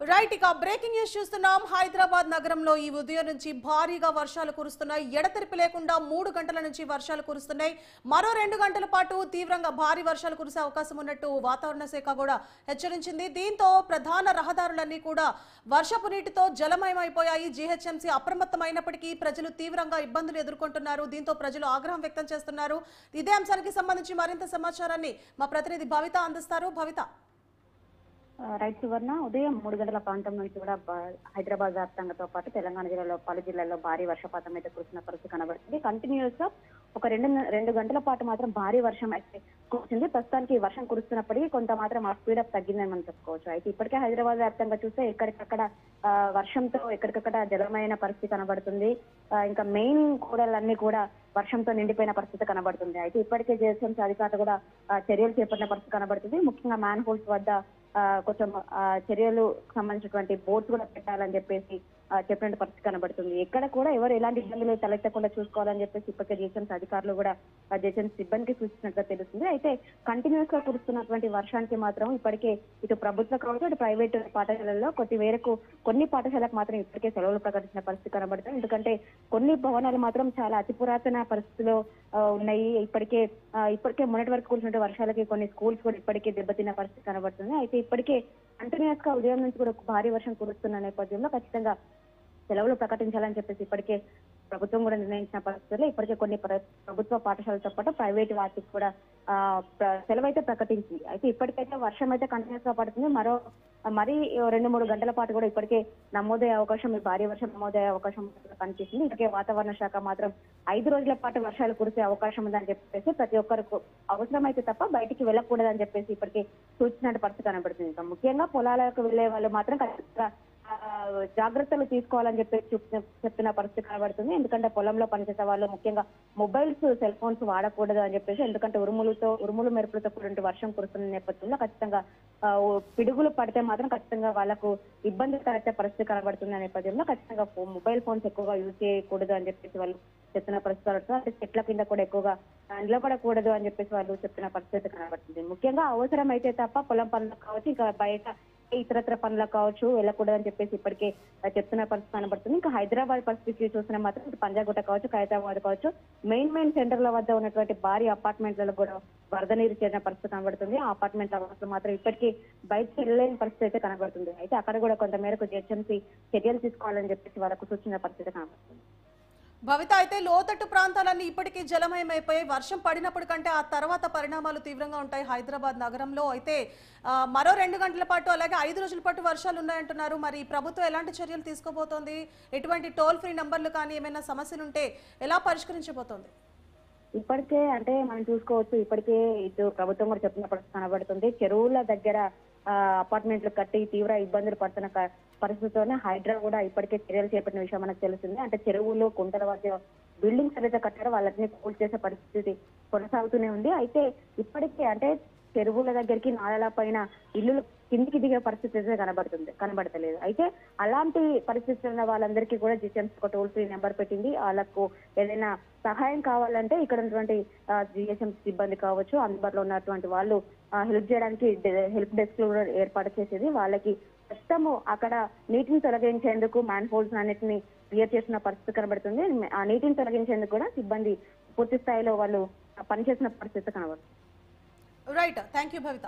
Right ఇక breaking news చూస్తున్నాం. హైదరాబాద్ నగరంలో ఈ ఉదయం నుంచి భారీగా వర్షాలు కురుస్తున్నాయి. ఎడతెరిపి లేకుండా 3 గంటల నుంచి వర్షాలు కురుస్తున్నాయి. మరో 2 గంటల పాటు తీవ్రంగా భారీ వర్షాలు కురిసే అవకాశం ఉన్నట్టు వాతావరణ శాఖ కూడా హెచ్చరించింది. దీంతో ప్రధాన రహదారులన్నీ కూడా వర్షపు నీటితో జలమయమైపోయాయి. జీహెచ్ఎంసీ అప్రమత్తమైనప్పటికీ ప్రజలు తీవ్రంగా ఇబ్బందులు ఎదుర్కొంటున్నారు. దీంతో ప్రజలు ఆగ్రహం వ్యక్తం చేస్తున్నారు. ఇదే అంశానికి సంబంధించి మరింత సమాచారాన్ని మా ప్రతినిధి భవిత అందిస్తారు. భవిత. రైట్ సువర్ణ, ఉదయం 3 గంటల ప్రాంతం నుంచి కూడా హైదరాబాద్ వ్యాప్తంగాతో పాటు తెలంగాణ జిల్లాలో పలు జిల్లాల్లో భారీ వర్షపాతం అయితే కురిసిన పరిస్థితి కనబడుతుంది. కంటిన్యూస్ గా ఒక రెండు గంటల పాటు మాత్రం భారీ వర్షం అయితే కురిసింది. ప్రస్తుతానికి వర్షం కురుస్తున్నప్పటికీ కొంత మాత్రం ఆ స్పీడప్ తగ్గిందని మనం చెప్పుకోవచ్చు. అయితే ఇప్పటికే హైదరాబాద్ వ్యాప్తంగా చూస్తే ఎక్కడికక్కడ వర్షంతో ఎక్కడికక్కడ జలమైన పరిస్థితి కనబడుతుంది. ఇంకా మెయిన్ కూడలన్నీ కూడా వర్షంతో నిండిపోయిన పరిస్థితి కనబడుతుంది. అయితే ఇప్పటికే జీహెచ్ఎంసీ అధికారులు కూడా చర్యలు చేపట్టిన పరిస్థితి కనబడుతుంది. ముఖ్యంగా మ్యాన్ హోల్స్ వద్ద కొంచెం చర్యలు సంబంధించినటువంటి బోర్డ్స్ కూడా పెట్టాలని చెప్పేసి చెప్పిన పరిస్థితి కనబడుతుంది. ఎక్కడ కూడా ఎవరు ఎలాంటి ఇబ్బందులు తలెత్తకుండా చూసుకోవాలని చెప్పేసి ఇప్పటికే జీహెచ్ఎంసీ అధికారులు కూడా జీహెచ్ఎంసీ సిబ్బందికి సూచించినట్లుగా తెలుస్తుంది. అయితే కంటిన్యూస్ గా కురుస్తున్నటువంటి వర్షానికి మాత్రం ఇప్పటికే ఇటు ప్రభుత్వ కావచ్చు ఇటు ప్రైవేట్ పాఠశాలల్లో కొన్ని పాఠశాలకు మాత్రం ఇప్పటికే సెలవులు ప్రకటించిన పరిస్థితి కనబడుతుంది. ఎందుకంటే కొన్ని భవనాలు మాత్రం చాలా అతి పురాతన పరిస్థితిలో ఉన్నాయి. ఇప్పటికే మొన్నటి వరకు కురిసిన వర్షాలకి కొన్ని స్కూల్స్ కూడా ఇప్పటికే దెబ్బతిన్న పరిస్థితి కనబడుతుంది. అయితే ఇప్పటికే కంటిన్యూస్ గా ఉదయం నుంచి కూడా భారీ వర్షం కురుస్తున్న నేపథ్యంలో ఖచ్చితంగా సెలవులు ప్రకటించాలని చెప్పేసి ఇప్పటికే ప్రభుత్వం కూడా నిర్ణయించిన పరిస్థితుల్లో ఇప్పటికే కొన్ని ప్రభుత్వ పాఠశాలతో పాటు ప్రైవేట్ వాటికి కూడా సెలవు అయితే ప్రకటించింది. అయితే ఇప్పటికైతే వర్షం అయితే కంటిన్యూస్ గా పడుతుంది. మరి 2-3 గంటల పాటు కూడా ఇప్పటికే నమోదయ్యే అవకాశం, భారీ వర్షం నమోదయ్యే అవకాశం కనిపిస్తుంది. ఇప్పటికే వాతావరణ శాఖ మాత్రం 5 రోజుల పాటు వర్షాలు కురిసే అవకాశం ఉందని చెప్పేసి ప్రతి ఒక్కరికి అవసరమైతే తప్ప బయటికి వెళ్ళకూడదని చెప్పేసి ఇప్పటికే సూచించిన పరిస్థితి కనబడుతుంది. ఇంకా ముఖ్యంగా పొలాలకు వెళ్లే వాళ్ళు మాత్రం ఖచ్చితంగా జాగ్రత్తలు తీసుకోవాలని చెప్పేసి చెప్తున్న పరిస్థితి కనబడుతుంది. ఎందుకంటే పొలంలో పనిచేసే వాళ్ళు ముఖ్యంగా మొబైల్స్, సెల్ ఫోన్స్ వాడకూడదు అని చెప్పేసి, ఎందుకంటే ఉరుములు మెరుపులతో కూడిన వర్షం కురుస్తున్న నేపథ్యంలో ఖచ్చితంగా పిడుగులు పడితే మాత్రం ఖచ్చితంగా వాళ్ళకు ఇబ్బంది కలిగే పరిస్థితి కనబడుతున్న నేపథ్యంలో ఖచ్చితంగా మొబైల్ ఫోన్స్ ఎక్కువగా యూజ్ చేయకూడదు అని చెప్పేసి వాళ్ళు చెప్తున్న పరిస్థితి కనబడుతుంది. అంటే చెట్ల కింద కూడా ఎక్కువగా నిలబడకూడదు అని చెప్పేసి వాళ్ళు చెప్తున్న పరిస్థితి కనబడుతుంది. ముఖ్యంగా అవసరం అయితే తప్ప పొలం పనులకు కావచ్చు, ఇంకా బయట ఇతరత్ర పనులకు కావచ్చు వెళ్ళకూడదు అని చెప్పేసి ఇప్పటికే చెప్తున్న పరిస్థితి కనబడుతుంది. ఇంకా హైదరాబాద్ పరిస్థితి చూసిన మాత్రం పంజాగుట్ట కావచ్చు, ఖైరతాబాద్ కావచ్చు, మెయిన్ సెంటర్ల వద్ద ఉన్నటువంటి భారీ అపార్ట్మెంట్లలో కూడా వరద నీరు చేరిన పరిస్థితి కనబడుతుంది. ఆ అపార్ట్మెంట్ల వాసులు మాత్రం ఇప్పటికీ బయటకు వెళ్ళలేని పరిస్థితి అయితే కనబడుతుంది. అయితే అక్కడ కూడా కొంత మేరకు జీహెచ్ఎంసీ చర్యలు తీసుకోవాలని చెప్పేసి వాళ్ళకు సూచన పరిస్థితి కనబడుతుంది. భవిత, అయితే లోతట్టు ప్రాంతాలన్నీ ఇప్పటికీ జలమయమైపోయాయి. వర్షం పడినప్పుడు కంటే ఆ తర్వాత పరిణామాలు తీవ్రంగా ఉంటాయి హైదరాబాద్ నగరంలో. అయితే మరో 2 గంటల పాటు అలాగే 5 రోజుల పాటు వర్షాలు ఉన్నాయంటున్నారు. మరి ప్రభుత్వం ఎలాంటి చర్యలు తీసుకోబోతోంది? ఎటువంటి టోల్ ఫ్రీ నంబర్లు కానీ ఏమైనా సమస్యలు ఉంటే ఎలా పరిష్కరించబోతోంది? ఇప్పటికే అంటే మనం చూసుకోవచ్చు, ఇప్పటికే ఇటు ప్రభుత్వం కూడా చెప్పిన పరిస్థితి కనబడుతుంది. చెరువుల దగ్గర అపార్ట్మెంట్లు కట్టి తీవ్ర ఇబ్బందులు పడుతున్న పరిస్థితితోనే హైడ్రా కూడా ఇప్పటికే చర్యలు చేపట్టిన విషయం మనకు తెలుస్తుంది. అంటే చెరువులు, కుంటల మధ్య బిల్డింగ్స్ ఏదైతే కట్టారో వాళ్ళని కూల్ చేసే పరిస్థితి కొనసాగుతూనే ఉంది. అయితే ఇప్పటికే అంటే చెరువుల దగ్గరికి, నాలల పైన ఇల్లులు కిందికి దిగే పరిస్థితి అయితే కనబడతలేదు. అయితే అలాంటి పరిస్థితులు ఉన్న వాళ్ళందరికీ కూడా జీహెచ్ఎంసీ ఒక టోల్ ఫ్రీ నెంబర్ పెట్టింది. వాళ్ళకు ఏదైనా సహాయం కావాలంటే ఇక్కడ ఉన్నటువంటి జీహెచ్ఎంసీ సిబ్బంది కావచ్చు, అందుబాటులో ఉన్నటువంటి వాళ్ళు హెల్ప్ చేయడానికి హెల్ప్ డెస్క్ కూడా ఏర్పాటు చేసేది. వాళ్ళకి ప్రస్తుతము అక్కడ నీటిని తొలగించేందుకు మ్యాన్ హోల్స్ అన్నిటిని క్లియర్ చేసిన పరిస్థితి కనబడుతుంది. ఆ నీటిని తొలగించేందుకు కూడా సిబ్బంది పూర్తి స్థాయిలో వాళ్ళు పనిచేసిన పరిస్థితి కనబడుతుంది. Right, thank you Bhavitha.